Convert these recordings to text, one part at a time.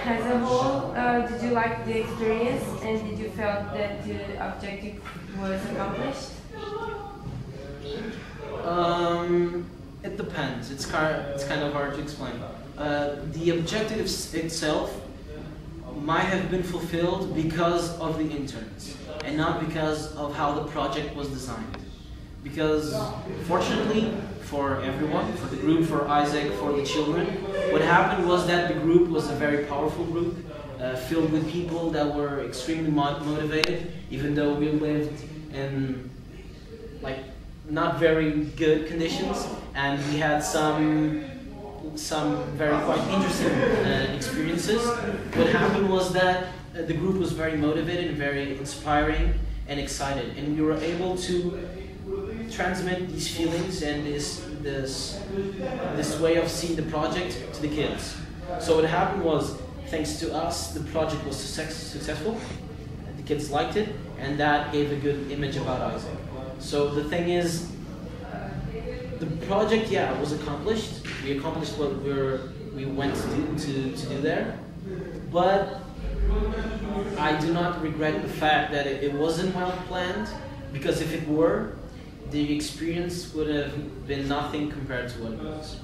as a whole, did you like the experience and did you felt that the objective was accomplished? It depends. It's kind of hard to explain. The objective itself might have been fulfilled because of the interns and not because of how the project was designed. Because fortunately for everyone, for the group, for Isaac, for the children, what happened was that the group was a very powerful group, filled with people that were extremely motivated, even though we lived in like not very good conditions, and we had some very quite interesting experiences. What happened was that the group was very motivated and very inspiring and excited, and we were able to transmit these feelings and this way of seeing the project to the kids. So what happened was, thanks to us, the project was successful, the kids liked it, and that gave a good image about Isaac. So the thing is, the project, yeah, was accomplished. We accomplished what we went to do there, but I do not regret the fact that it wasn't well planned, because if it were, the experience would have been nothing compared to what it was.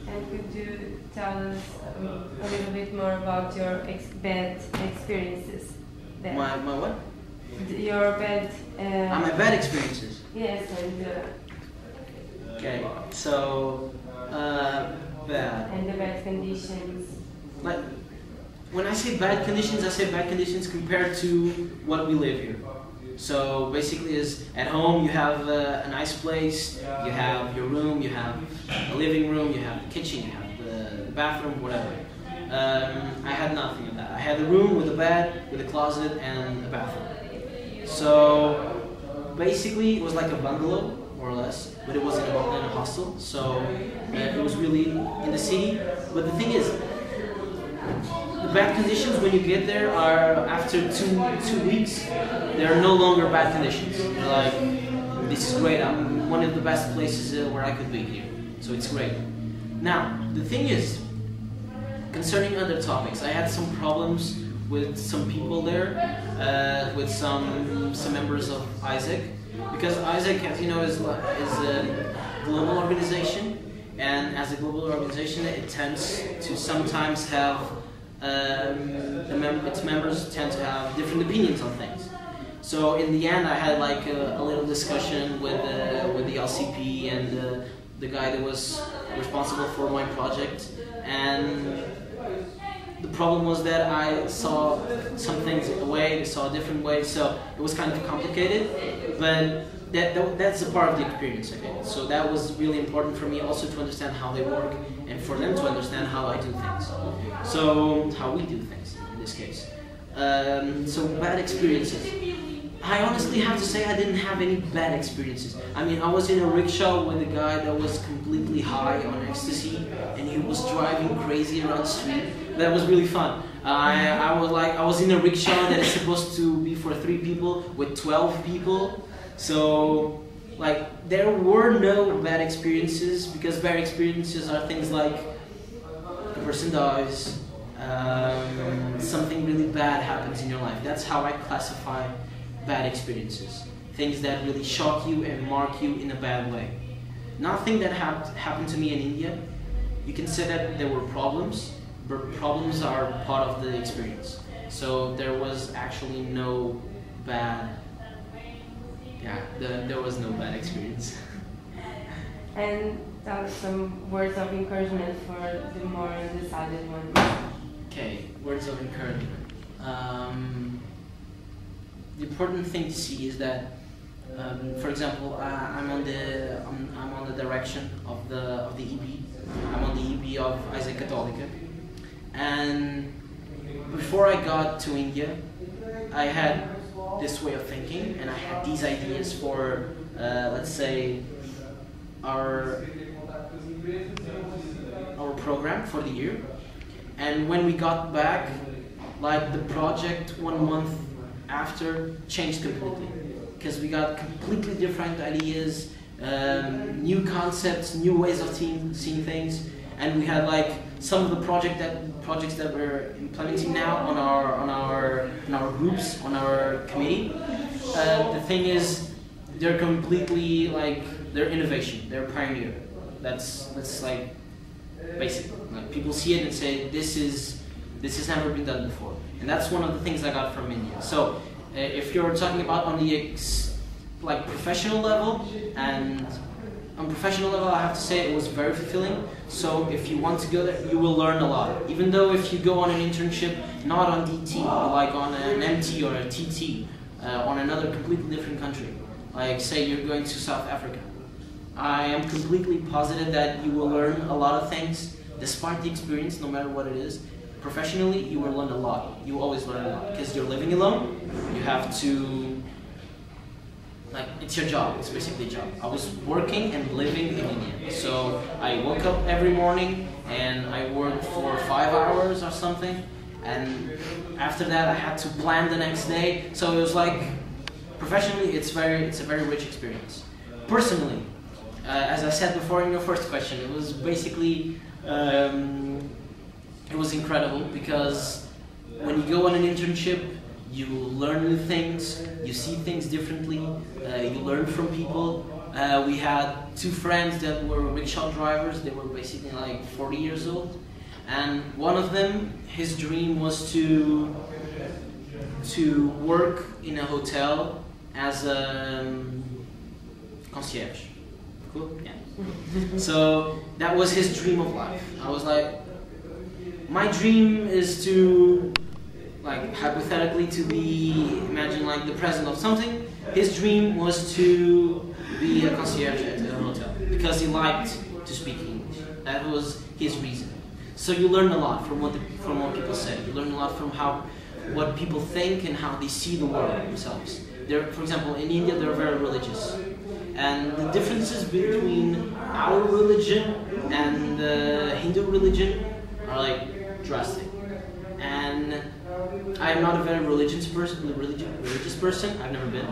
And could you tell us a little bit more about your bad experiences there? My what? Your bad... my bad experiences? Yes, and... okay, so... bad. And the bad conditions. Like, when I say bad conditions, I say bad conditions compared to what we live here. So basically, is at home you have a nice place, you have your room, you have a living room, you have the kitchen, you have the bathroom, whatever. I had nothing of that. I had a room with a bed, with a closet, and a bathroom. So basically, it was like a bungalow, more or less, but it wasn't in a hostel. So it was really in the city. But the thing is, the bad conditions when you get there are after two weeks. They are no longer bad conditions. You're like, this is great. I'm one of the best places where I could be here. So it's great. Now the thing is, concerning other topics, I had some problems with some people there, with some members of Isaac, because Isaac, as you know, is a global organization, and as a global organization, it tends to sometimes have its members tend to have different opinions on things. So in the end, I had like a little discussion with the LCP and the guy that was responsible for my project, and the problem was that I saw some things a way, they saw a different way, so it was kind of complicated, but that's a part of the experience, okay? So that was really important for me also to understand how they work and for them to understand how I do things. So, how we do things in this case. So bad experiences. I honestly have to say I didn't have any bad experiences. I mean, I was in a rickshaw with a guy that was completely high on ecstasy and he was driving crazy around the street. That was really fun. I was in a rickshaw that is supposed to be for 3 people with 12 people. So, like, there were no bad experiences, because bad experiences are things like a person dies, something really bad happens in your life. That's how I classify bad experiences. Things that really shock you and mark you in a bad way. Nothing that happened to me in India. You can say that there were problems, but problems are part of the experience. So there was actually no bad... Yeah, there was no bad experience. And tell us some words of encouragement for the more undecided ones. Okay, words of encouragement. The important thing to see is that, for example, I'm on the direction of the EB. I'm on the EB of Isaac Católica, and before I got to India, I had this way of thinking, and I had these ideas for, let's say, our program for the year. And when we got back, like, the project 1 month after changed completely, because we got completely different ideas, new concepts, new ways of seeing things, and we had like some of the projects that we're implementing now on our groups, on our committee. The thing is, they're completely like, they're innovation, they're pioneer. That's like basic. Like, people see it and say this has never been done before, and that's one of the things I got from India. So if you're talking about on the like professional level, and on professional level, I have to say it was very fulfilling. So if you want to go there, you will learn a lot. Even though if you go on an internship, not on DT, but like on an MT or a TT, on another completely different country, like say you're going to South Africa, I am completely positive that you will learn a lot of things, despite the experience, no matter what it is. Professionally, you will learn a lot. You will always learn a lot, because you're living alone. You have to, like, it's your job. It's basically a job. I was working and living in India. So I woke up every morning and I worked for 5 hours or something. And after that, I had to plan the next day. So it was like, professionally, it's a very rich experience. Personally, as I said before in your first question, it was basically, it was incredible, because when you go on an internship, you learn new things, you see things differently, you learn from people. We had 2 friends that were rickshaw drivers. They were basically like 40 years old, and one of them, his dream was to work in a hotel as a concierge. Cool? Yeah. So that was his dream of life. I was like, my dream is to, like, hypothetically, to be, imagine like the president of something. His dream was to be a concierge at a hotel, because he liked to speak English. That was his reason. So you learn a lot from what people say. You learn a lot from what people think and how they see the world themselves. For example, in India, they're very religious. And the differences between our religion and the Hindu religion are like drastic. And I am not a very religious person. I've never been.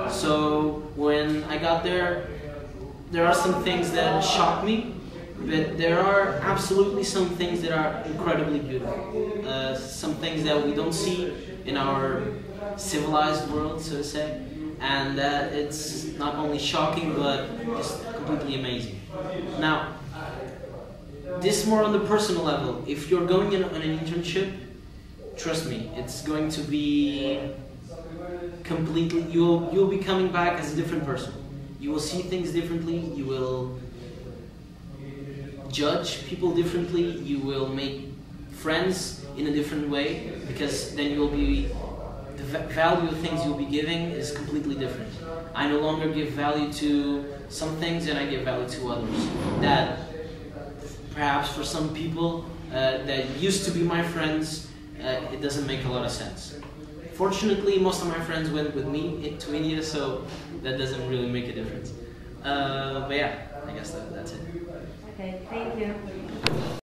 So when I got there are some things that shock me, but there are absolutely some things that are incredibly beautiful. Some things that we don't see in our civilized world, so to say. And it's not only shocking, but just completely amazing. Now, this more on the personal level. If you're going on an internship, trust me, it's going to be completely, you'll be coming back as a different person. You will see things differently, you will judge people differently, you will make friends in a different way, because then you'll be, the value of things you'll be giving is completely different. I no longer give value to some things and I give value to others. That perhaps for some people that used to be my friends, it doesn't make a lot of sense. Fortunately, most of my friends went with me to India, so that doesn't really make a difference. But yeah, I guess that's it. Okay, thank you.